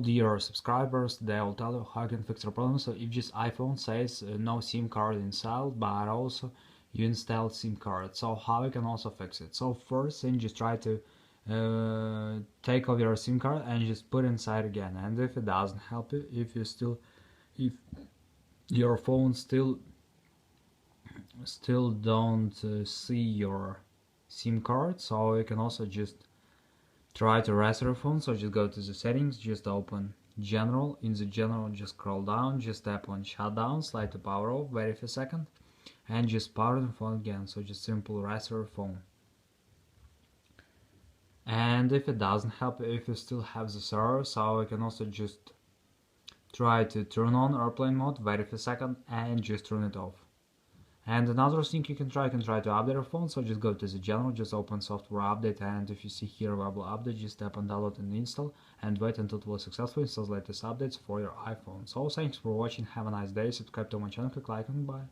Dear subscribers, they will tell you how you can fix your problem. So if this iPhone says no SIM card installed, but also you installed SIM card, so how you can also fix it? So first thing, just try to take off your SIM card and just put inside again. And if it doesn't help you, if your phone still don't see your SIM card, so you can also just try to restart your phone. So just go to the settings, just open general. In the general, just scroll down, just tap on shutdown, slide to power off, wait for a second, and just power the phone again. So just simple restart your phone. And if it doesn't help, if you still have the error, so you can also just try to turn on airplane mode, wait for a second, and just turn it off. And another thing you can try to update your phone. So just go to the general, just open software update, and if you see here available update, just tap on download and install and wait until it will successfully install latest updates for your iPhone. So thanks for watching, have a nice day, subscribe to my channel, click like and bye.